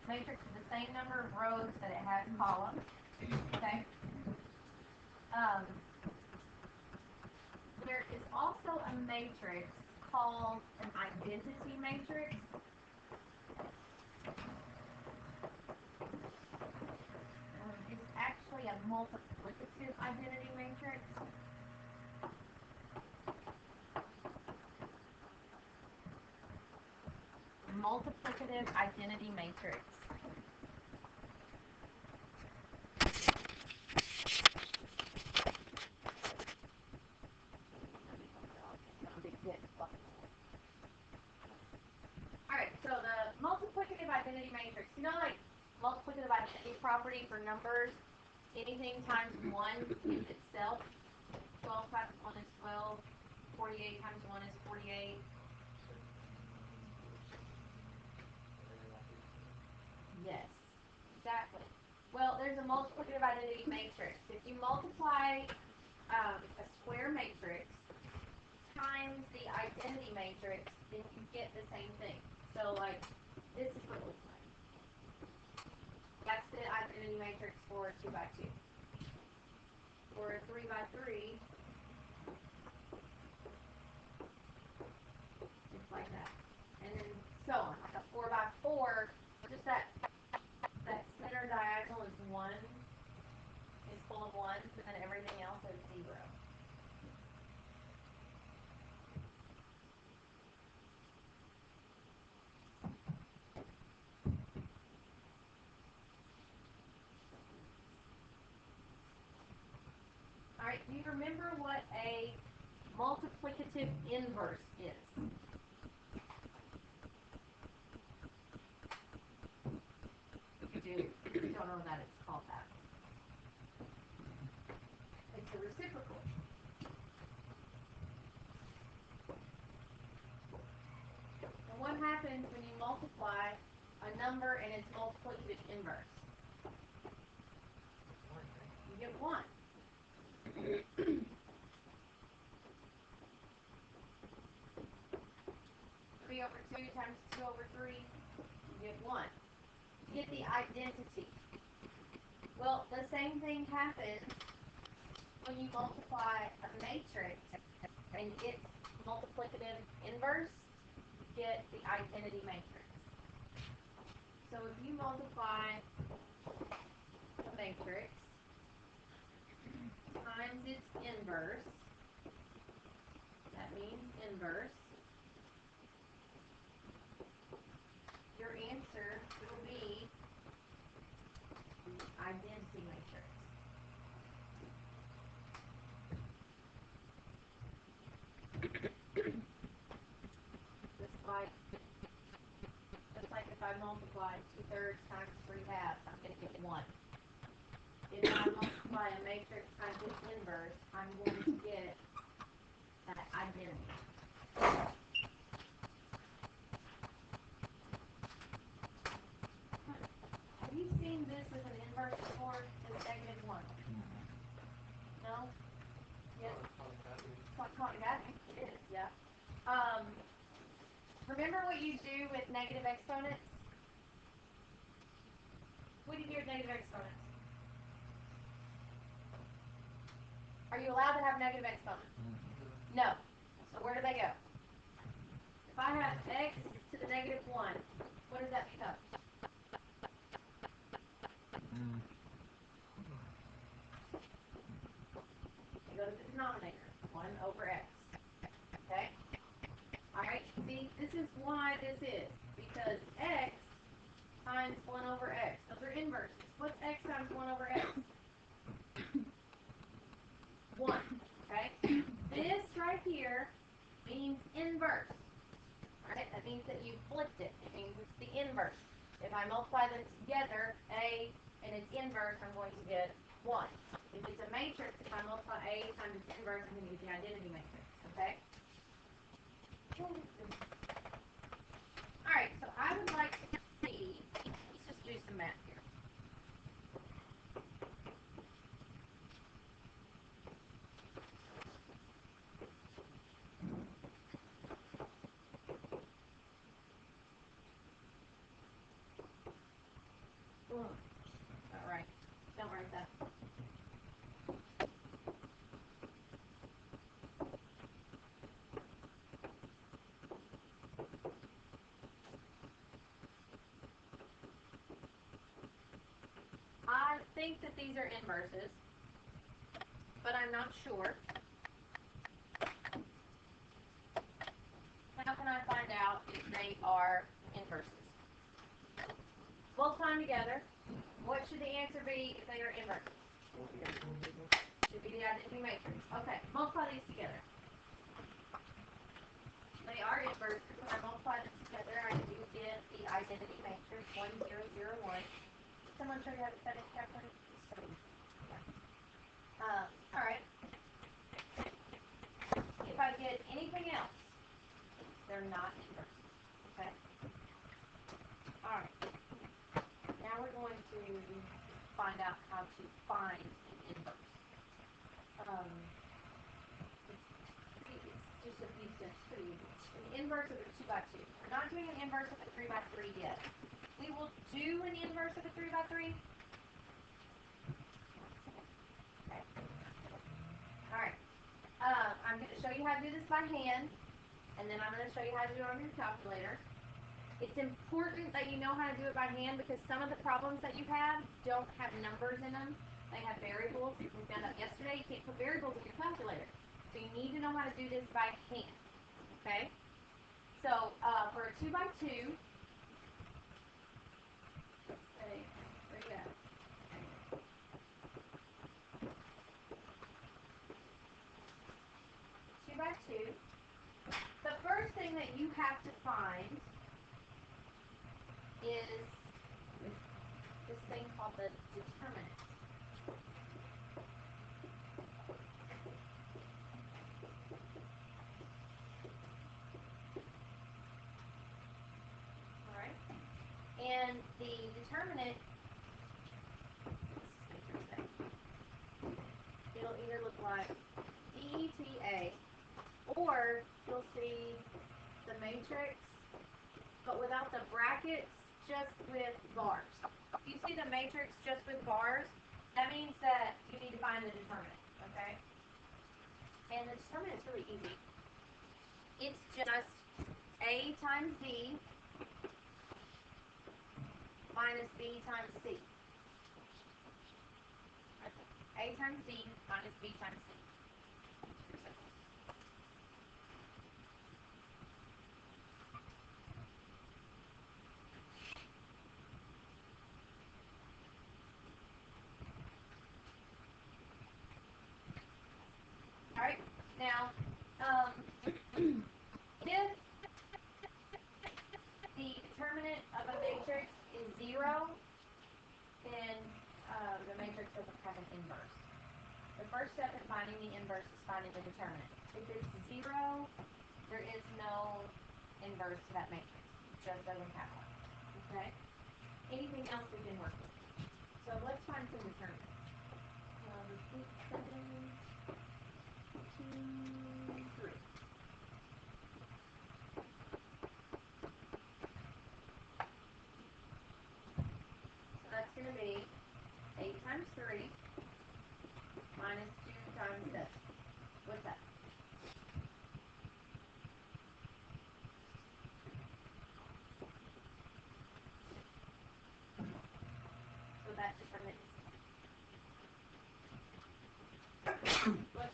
matrix with the same number of rows that it has columns. Okay. There is also a matrix called an identity matrix. It's actually a multiplicative identity matrix. Multiplicative identity matrix. Alright, so the multiplicative identity matrix, you know, like multiplicative identity property for numbers, anything times 1 is itself. 12 times 1 is 12, 48 times 1 is 48. Yes, exactly. Well, there's a multiplicative identity matrix. If you multiply a square matrix times the identity matrix, then you get the same thing. So, like, this is what it looks like. That's the identity matrix for a 2 by 2. For a 3 by 3, it's like that. And then so on. Like a 4 by 4, just that center diagonal is 1, is full of 1s, and everything else is 0. Alright, do you remember what a multiplicative inverse is? You don't know that it's called that. It's a reciprocal. And what happens when you multiply a number and its multiplicative inverse? You get 1. 3 over 2 times 2 over 3, you get 1. You get the identity. Well, the same thing happens when you multiply a matrix and its multiplicative inverse, you get the identity matrix. So if you multiply a matrix times its inverse, that means inverse, your answer will be the identity matrix. Just like if I multiply 2/3 times 3/2, I'm going to get 1. If I multiply a matrix times its inverse, I'm going to get that identity. Have you seen this as an inverse before? It's -1. No? Yes? It's like polynomial. It is, yeah. Remember what you do with negative exponents? What do you do with negative exponents? Are you allowed to have negative exponents? No. So where do they go? If I have x to the -1, what does that become? They go to the denominator, 1 over x. Okay? Alright, see, this is why this is. Because x times 1 over x. Those are inverses. What's x times 1 over x? 1. Okay? This right here means inverse. Alright? That means that you flipped it. It means it's the inverse. If I multiply them together, a and its inverse, I'm going to get 1. If it's a matrix, if I multiply a times its inverse, I'm going to get the identity matrix. Okay? Alright, so I would like to see, let's just do some math here. All right. Don't write that. I think that these are inverses, but I'm not sure. How can I find out if they are inverses? Multiply them together. What should the answer be if they are inverses? Should be the identity matrix. Okay, multiply these together. They are inverses. When I multiply them together, I do get the identity matrix 1001. Someone show you how to set it, Catherine? Yeah. All right. If I get anything else, they're not inverses. Okay. All right. Now we're going to find out how to find an inverse. It's just a few steps pretty easy. An inverse of a 2 by 2. We're not doing an inverse of a 3 by 3 yet. We will do an inverse of a 3 by 3. Okay. All right. I'm going to show you how to do this by hand, and then I'm going to show you how to do it on your calculator. It's important that you know how to do it by hand because some of the problems that you have don't have numbers in them. They have variables. We found out yesterday you can't put variables in your calculator. So you need to know how to do this by hand. Okay? So for a 2 by 2, let's say, where you at? 2 by 2. The first thing that you have to find is this thing called the determinant. Alright? And the determinant, it'll either look like DETA, or you'll see the matrix, but without the brackets, just with bars. If you see the matrix just with bars, that means that you need to find the determinant, okay? And the determinant is really easy. It's just A times D minus B times C. A times D minus B times C. Alright, now, if the determinant of a matrix is 0, then the matrix doesn't have an inverse. The first step in finding the inverse is finding the determinant. If it's 0, there is no inverse to that matrix. It just doesn't have one. Okay? Anything else we can work with. So let's find some determinants. 8, 7, 2, 3. So that's going to be 8 times 3 minus 2 times 7. What's that? So that determinant is. What?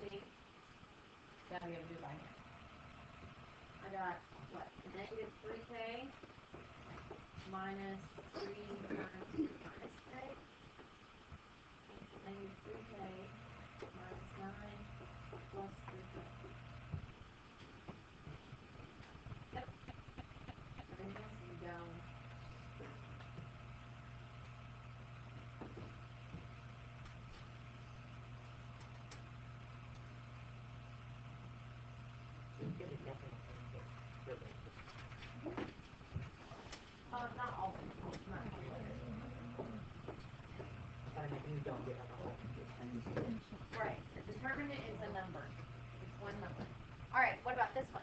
See? Now we gotta do it by hand. I got, what, negative 3k minus 3 times 2 minus k. Negative 3k minus 9 plus 3k. Yep. Everything else is go. Not all of them. Not all of them. We don't get alcohol. Right. The determinant is a number. It's one number. All right. What about this one?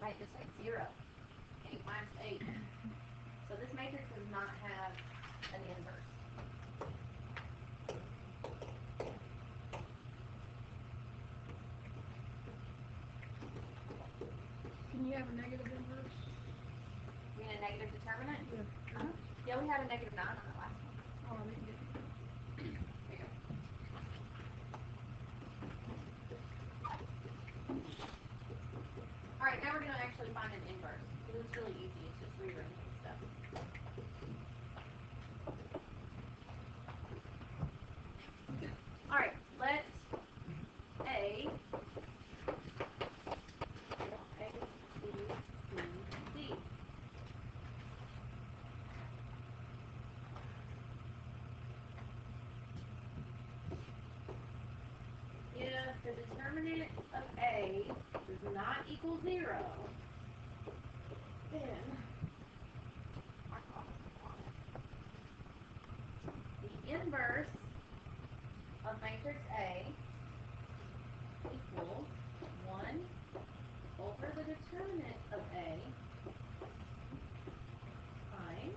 Right. This one's 0. 8 minus 8. So this matrix does not have an inverse. Can you have a negative inverse? You mean a negative determinant? Yeah. Yeah, we had a negative 9 on the last one. Oh, I didn't get it. There you go. All right, now we're going to actually find an inverse. It's really easy. It's just rearranging stuff. All right, let A, B, C, D. If the determinant of A does not equal 0, then the inverse of matrix A equals 1 over the determinant of A times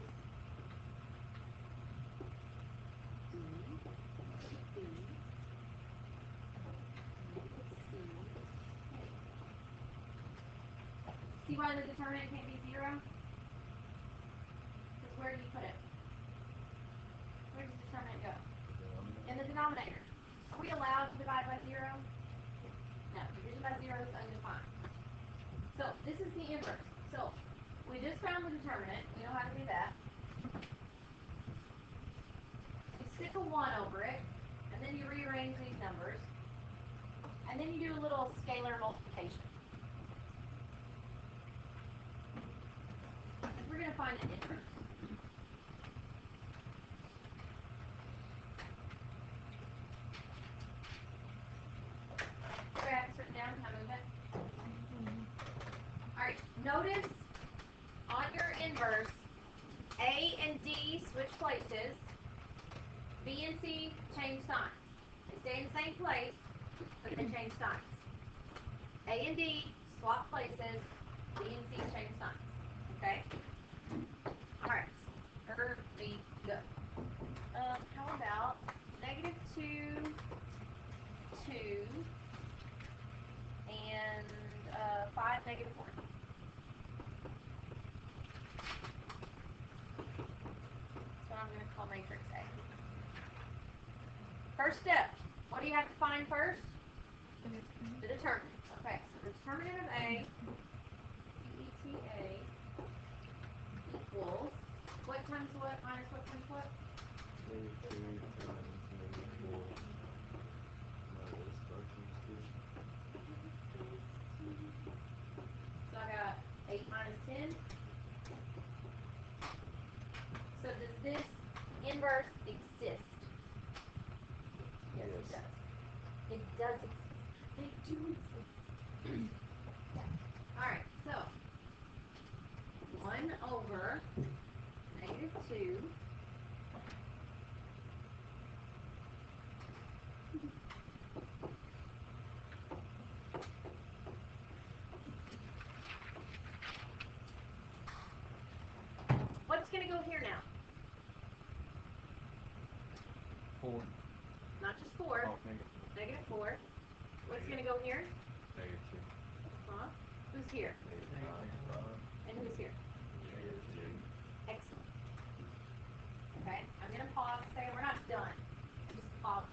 D, C, See why the determinant can't be 0? Because where do you put it? Where does the determinant go? In the denominator. Are we allowed to divide by 0? No, division by 0 is undefined. So this is the inverse. So we just found the determinant. We know how to do that. You stick a 1 over it, and then you rearrange these numbers, and then you do a little scalar multiplication. We're going to find an inverse. Do I have this written down? Can I move it? Alright, notice on your inverse, A and D switch places, B and C change signs. They stay in the same place, but they change signs. A and D swap places, B and C change signs. Okay? Alright, here we go. How about negative 2, 2, and 5, negative 4. That's what I'm going to call matrix A. First step, what do you have to find first? The determinant. Okay, so the determinant of A, PETA, equals, what times what minus what times what? So I got 8 minus 10. So does this inverse exist? Yes, it does. It does exist. They do exist. Alright, so 1 over negative 2 what's going to go here now? 4. Not just 4. Oh, Negative 4. What's going to go here? negative 2. Huh? Who's here? Negative 5. And who's here? Negative 2. Excellent. Okay, I'm going to pause and say we're not done. Just pause.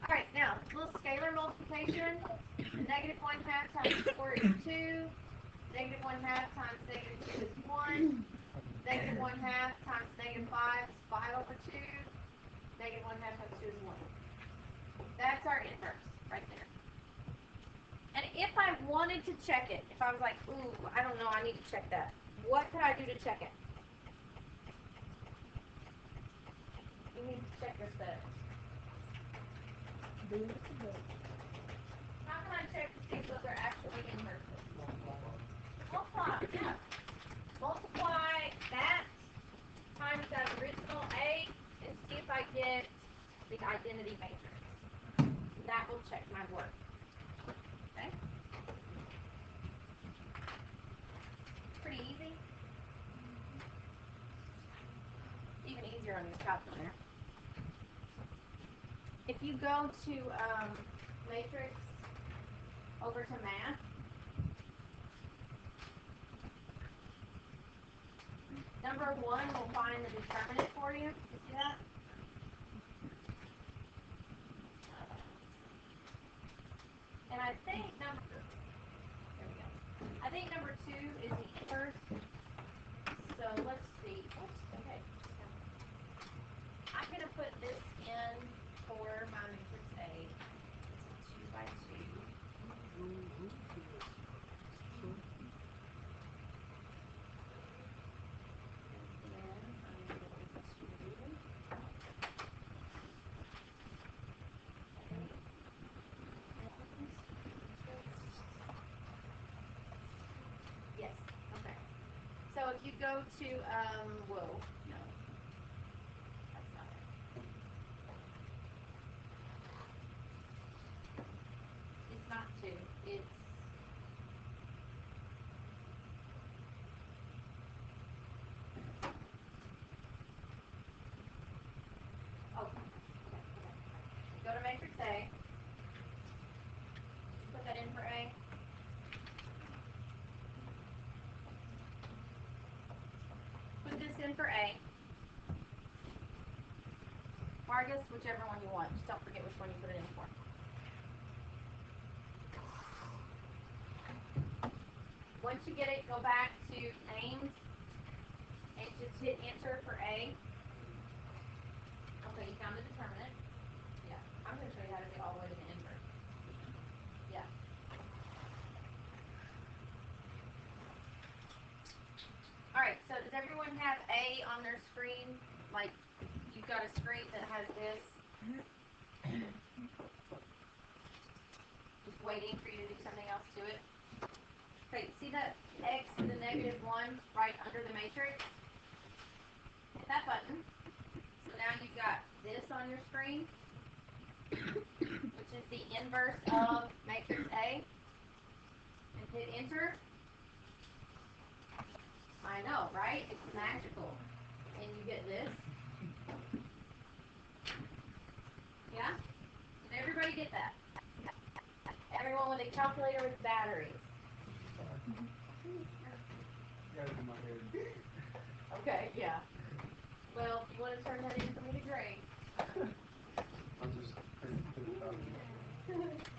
Alright, now, little scalar multiplication. The negative 1 half times 4 is 2. Negative 1 half times negative 2 is 1. Negative 1 half times negative 5 is 5 over 2. Negative 1 half times 2 is 1. That's our inverse, right there. And if I wanted to check it, if I was like, ooh, I don't know, I need to check that, what could I do to check it? check your settings? How can I check to see what they're actually inverses? Multiply, yeah. Multiply that times that original A and see if I get the identity matrix. That will check my work. Okay? Pretty easy. Even easier on your calculator. If you go to matrix over to math, number 1 will find the determinant for you. You see that? And I think number 2 is the inverse. So let's see. Oops, okay. I'm going to put this in for my matrix A. It's a 2 by 2. Yes. Okay. So if you go to whoa, no. That's not it. It's not 2. It's go to matrix A. Put that in for A. Put this in for A. Marcus, whichever one you want. Just don't forget which one you put it in for. Once you get it, go back to names and just hit enter for A. Okay, you found the determinant. Yeah, I'm going to show you how to get all the way to the inverse. Yeah. Alright, so does everyone have A on their screen? Like, you've got a screen that has this. Just waiting for you to do something else to it. Okay, see that X to the -1 right under the matrix? Hit that button. So now you've got this on your screen, which is the inverse of matrix A. And hit enter. I know, right? It's magical. And you get this. Yeah? Did everybody get that? Everyone with a calculator with batteries. Got it in my head. Okay, yeah. Well, if you want to turn that in for me to grade. I'll just think about it.